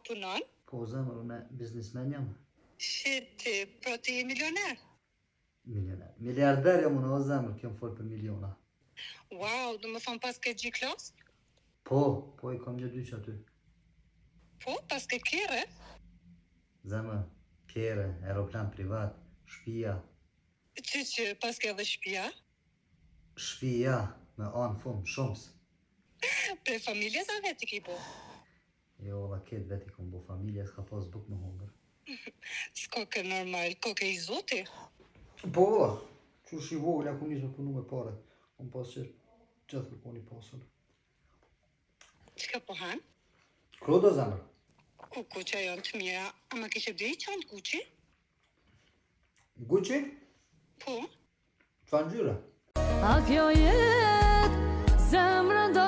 punon? Po zemër, unë biznismen jam. Ti, pra ti je milioner? Milioner. Miliarder jam unë, o zemër, kjo më folë për miliona. Wow, do më thonë pas ke G-Class? Po I kam një dyqë aty. Po, pas ke kere? Zemër, kere, aeroplan privat, shtëpia. Që pas ke edhe shtëpia? Shtëpia, me anë fund, shumës. Pre familjes a veti ki bo? Jo, dhe ketë veti kom bo familje, s'ka pas buk më hongër. S'koke normal, koke i zoti? Po, që shi vogla ku njës me punu me pare. Unë pas që gjithë kërkoni pasër. Qka po han? Krodo zemër. Kuqe janë të mira, ama kishe dhe i qanë Gucci? Gucci? Po? Çfarë ngjyre? A kjo jet zemrën do